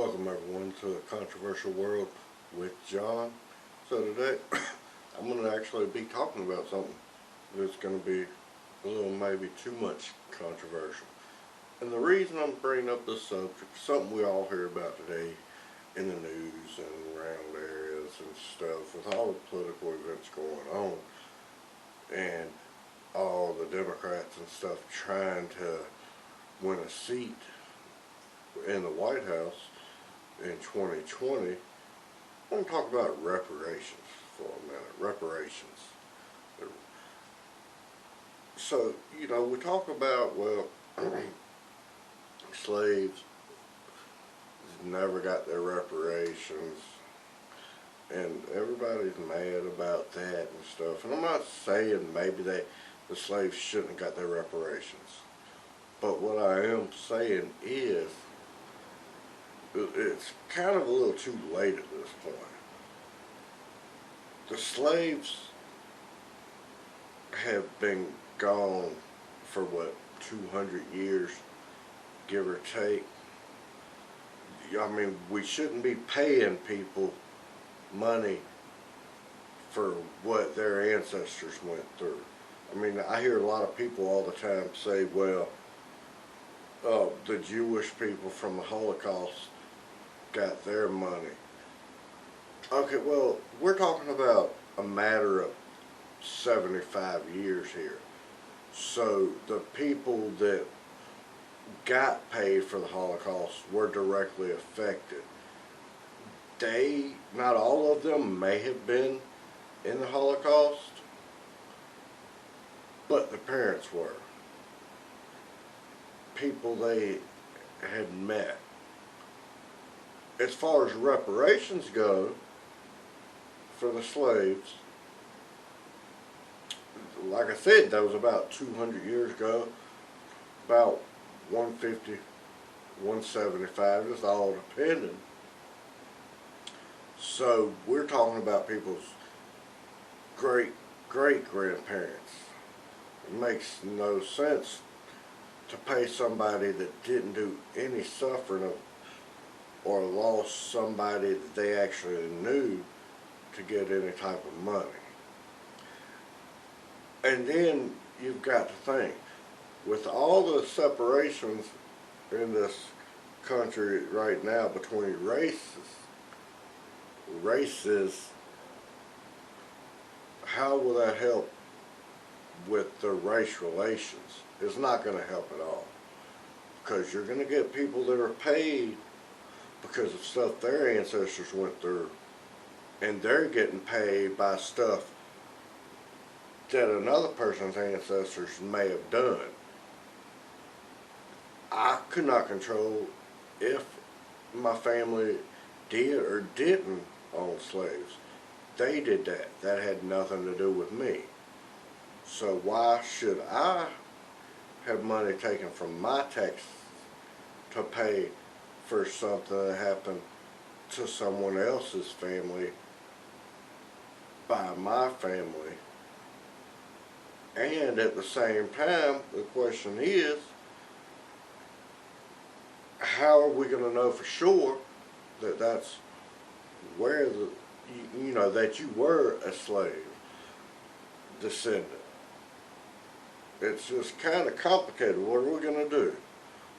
Welcome everyone to the Controversial World with John. So today I'm going to actually be talking about something that's going to be a little maybe too much controversial. And the reason I'm bringing up this subject is something we all hear about today in the news and around areas and stuff with all the political events going on and all the Democrats and stuff trying to win a seat in the White House in 2020. I want to talk about reparations for a minute. Reparations. So, we talk about, well, slaves never got their reparations, and everybody's mad about that and stuff. And I'm not saying maybe the slaves shouldn't have got their reparations. But what I am saying is, it's kind of a little too late at this point. The slaves have been gone for 200 years, give or take. I mean, we shouldn't be paying people money for what their ancestors went through. I mean, I hear a lot of people all the time say, well, the Jewish people from the Holocaust got their money. Okay, well, we're talking about a matter of 75 years here. So the people that got paid for the Holocaust were directly affected. Not all of them may have been in the Holocaust, but the parents were. People they had met. As far as reparations go for the slaves, like I said, that was about 200 years ago, about 150, 175, just all depending. So we're talking about people's great-grandparents. It makes no sense to pay somebody that didn't do any suffering of or lost somebody that they actually knew to get any type of money. And then you've got to think, with all the separations in this country right now between races, how will that help with the race relations? It's not going to help at all, because you're going to get people that are paid because of stuff their ancestors went through, and they're getting paid by stuff that another person's ancestors may have done. I could not control if my family did or didn't own slaves. They did that. That had nothing to do with me. So why should I have money taken from my taxes to pay for something that happened to someone else's family by my family? And at the same time, the question is, how are we going to know for sure that that's where that you were a slave descendant? It's just kind of complicated. What are we going to do?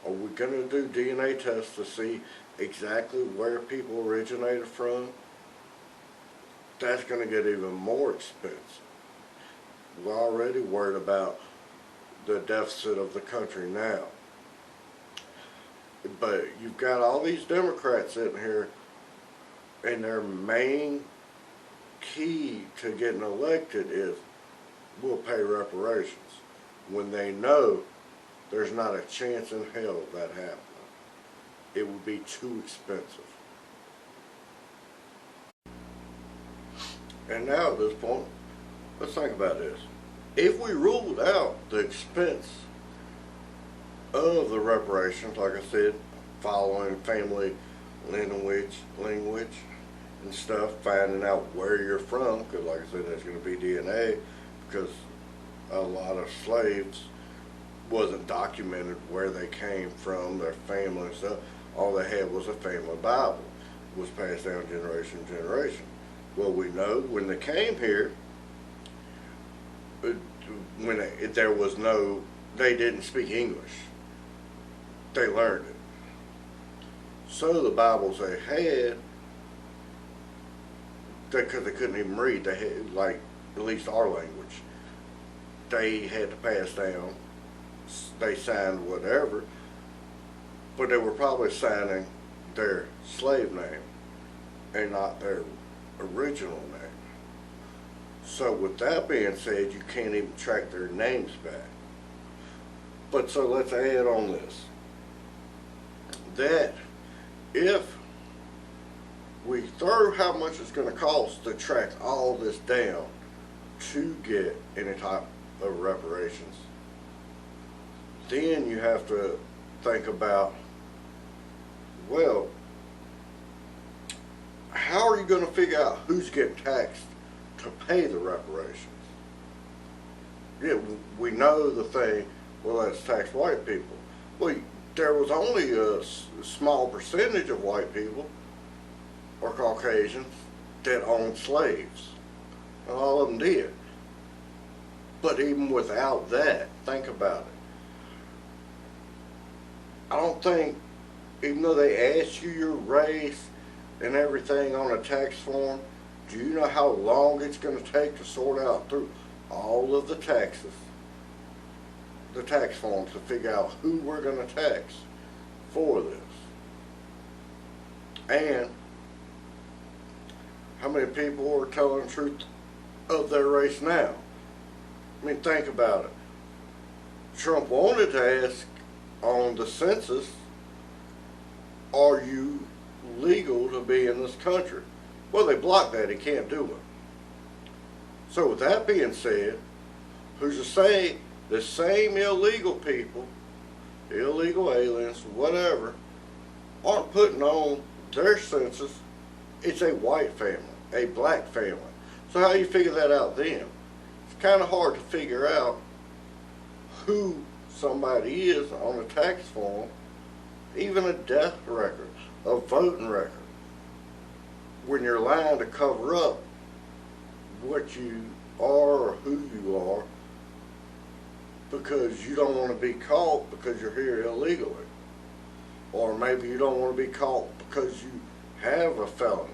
Are we going to do DNA tests to see exactly where people originated from? That's going to get even more expensive. We're already worried about the deficit of the country now. But you've got all these Democrats sitting here, and their main key to getting elected is, we'll pay reparations, when they know there's not a chance in hell of that happening. It would be too expensive. And now at this point, let's think about this. If we ruled out the expense of the reparations, like I said, following family lineage and stuff, finding out where you're from, because like I said, there's going to be DNA, because a lot of slaves wasn't documented where they came from, their family and stuff. All they had was a family Bible. It was passed down generation to generation. Well, we know when they came here, there was no, they didn't speak English. They learned it. So the Bibles they had, because they couldn't even read, they had, like, at least our language, they had to pass down, they signed whatever, but they were probably signing their slave name and not their original name. So with that being said, you can't even track their names back. But so let's add on this, that if we throw how much it's going to cost to track all this down to get any type of reparations, then you have to think about, well, how are you going to figure out who's getting taxed to pay the reparations? Yeah, we know the thing, well, that's tax white people. Well, there was only a small percentage of white people or Caucasians that owned slaves. And all of them did. But even without that, think about it. I don't think, even though they ask you your race and everything on a tax form, do you know how long it's going to take to sort out through all of the taxes, the tax forms, to figure out who we're going to tax for this? And how many people are telling the truth of their race now? I mean, think about it. Trump wanted to ask on the census, are you legal to be in this country? Well, they blocked that. He can't do it. So with that being said, who's to say the same illegal people, illegal aliens, whatever, aren't putting on their census, it's a white family, a black family. So how do you figure that out then? It's kind of hard to figure out who somebody is on a tax form, even a death record, a voting record, when you're lying to cover up what you are or who you are, because you don't want to be caught because you're here illegally. Or maybe you don't want to be caught because you have a felony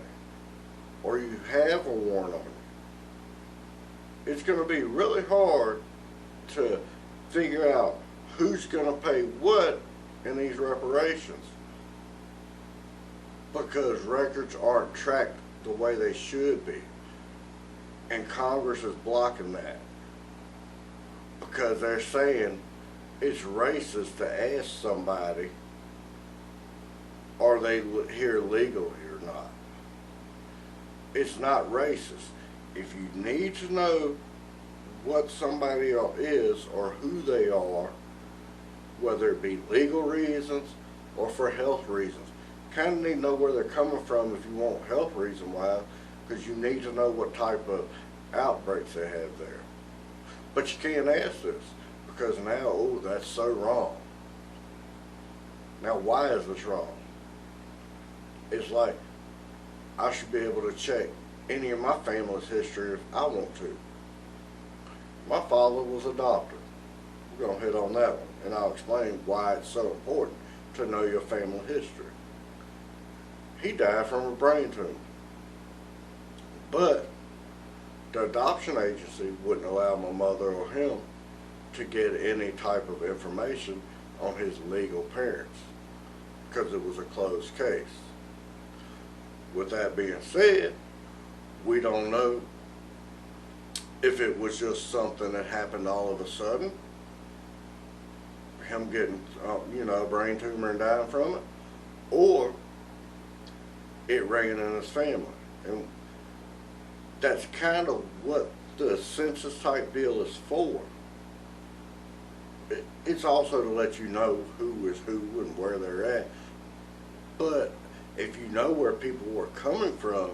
or you have a warrant on you. It's going to be really hard to figure out who's going to pay what in these reparations, because records aren't tracked the way they should be. And Congress is blocking that because they're saying it's racist to ask somebody, are they here legally or not? It's not racist. If you need to know what somebody is or who they are, whether it be legal reasons or for health reasons, kind of need to know where they're coming from if you want health reason wise, because you need to know what type of outbreaks they have there. But you can't ask this because now, oh, that's so wrong. Now, why is this wrong? It's like I should be able to check any of my family's history if I want to. My father was a doctor. We're going to hit on that one, and I'll explain why it's so important to know your family history. He died from a brain tumor, but the adoption agency wouldn't allow my mother or him to get any type of information on his legal parents because it was a closed case. With that being said, we don't know if it was just something that happened all of a sudden, him getting, a brain tumor and dying from it, or it ran in his family. And that's kind of what the census type deal is for. It's also to let you know who is who and where they're at. But if you know where people were coming from,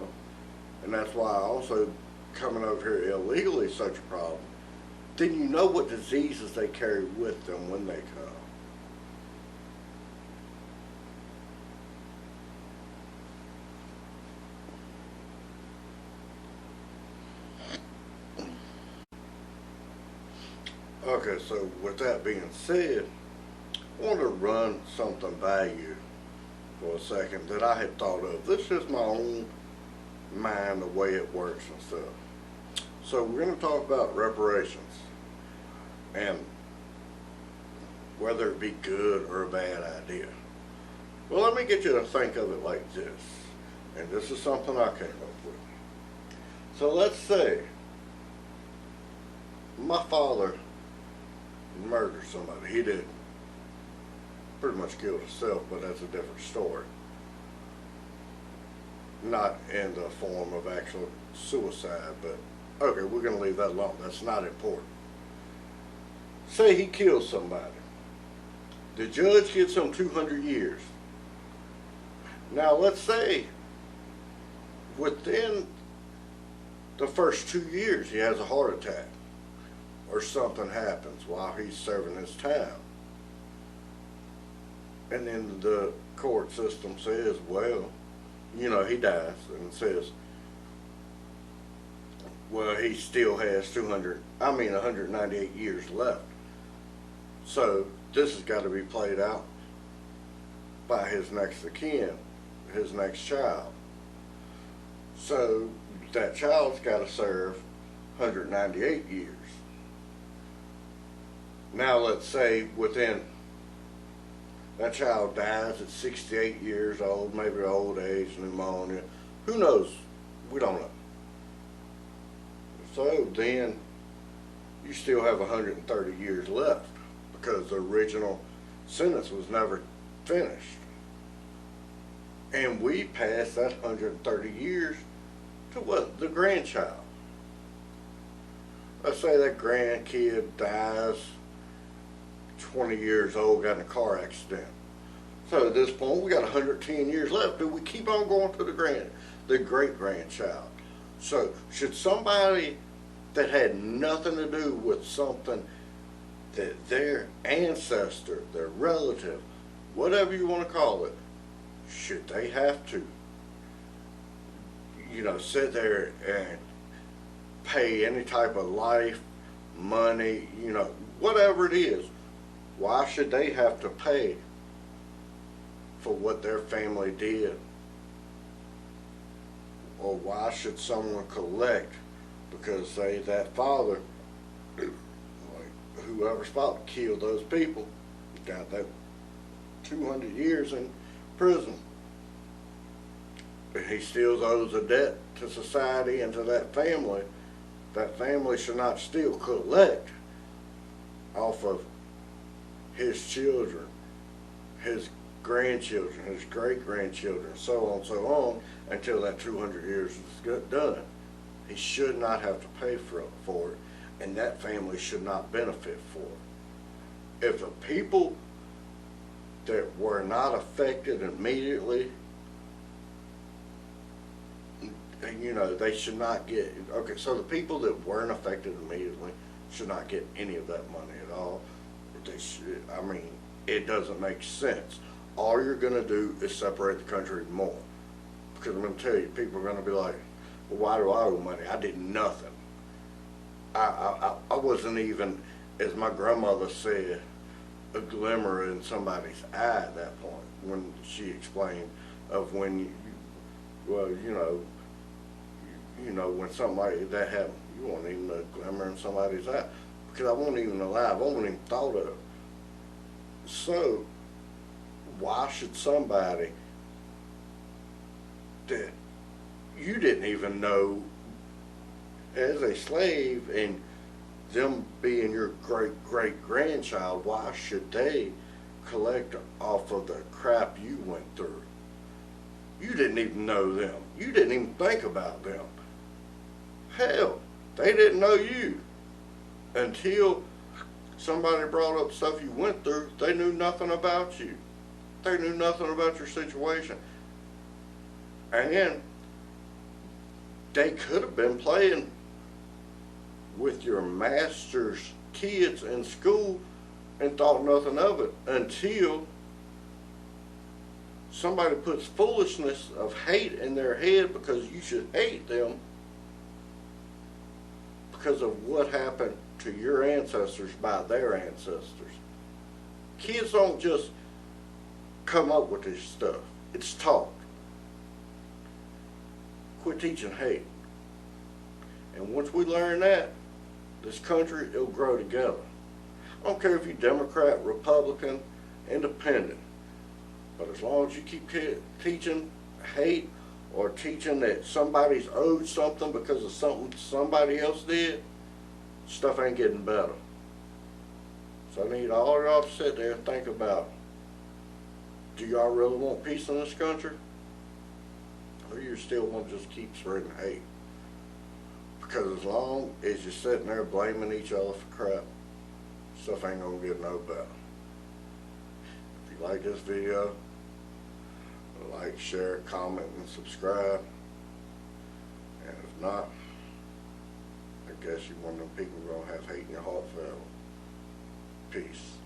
and that's why also coming over here illegally is such a problem, then you know what diseases they carry with them when they come. Okay, so with that being said, I want to run something by you for a second that I had thought of. This is my own mind, the way it works and stuff. So we're going to talk about reparations and whether it be good or a bad idea. Well, let me get you to think of it like this, and this is something I came up with. So let's say my father murdered somebody. He did. Pretty much killed himself, but that's a different story. Not in the form of actual suicide, but okay, we're going to leave that alone. That's not important. Say he killed somebody. The judge gets him 200 years. Now let's say within the first 2 years he has a heart attack or something happens while he's serving his time. And then the court system says, well, you know, he dies, and says, well, he still has 198 years left. So this has got to be played out by his next of kin, his next child. So that child's got to serve 198 years. Now let's say within, that child dies at 68 years old, maybe old age, pneumonia. Who knows? We don't know. So then you still have 130 years left because the original sentence was never finished. And we pass that 130 years to what? The grandchild. Let's say that grandkid dies 20 years old, got in a car accident. So at this point, we got 110 years left. Do we keep on going to the great-grandchild? So should somebody that had nothing to do with something that their ancestor, their relative, whatever you want to call it, should they have to, you know, sit there and pay any type of life, money, you know, whatever it is? Why should they have to pay for what their family did? Or why should someone collect because, say, that father, like whoever's father killed those people, got that 200 years in prison. He still owes a debt to society and to that family. That family should not still collect off of his children, his grandchildren, his great-grandchildren, so on, so on, until that 200 years is done. He should not have to pay for it, and that family should not benefit for it. If the people that were not affected immediately, you know, they should not get, okay, so the people that weren't affected immediately should not get any of that money at all. They should, I mean, it doesn't make sense. All you're going to do is separate the country more. Because I'm going to tell you, people are going to be like, well, why do I owe money? I did nothing. I wasn't even, as my grandmother said, a glimmer in somebody's eye at that point when she explained of when you well, you know, when something like that happened, you weren't even a glimmer in somebody's eye. Because I wasn't even alive. I wasn't even thought of. So, why should somebody that you didn't even know as a slave and them being your great-great-grandchild, why should they collect off of the crap you went through? You didn't even know them. You didn't even think about them. Hell, they didn't know you. Until somebody brought up stuff you went through, they knew nothing about you. They knew nothing about your situation. And they could have been playing with your master's kids in school and thought nothing of it until somebody puts foolishness of hate in their head because you should hate them because of what happened to your ancestors by their ancestors. Kids don't just come up with this stuff. It's taught. Quit teaching hate. And once we learn that, this country, it'll grow together. I don't care if you're Democrat, Republican, Independent, but as long as you keep teaching hate or teaching that somebody's owed something because of something somebody else did, stuff ain't getting better. So I need all y'all to sit there and think about, do y'all really want peace in this country? Or you still want to just keep spreading hate? Because as long as you're sitting there blaming each other for crap, stuff ain't gonna get no better. If you like this video, like, share, comment, and subscribe. And if not, I guess you're one of them people who gonna have hate in your heart forever. Peace.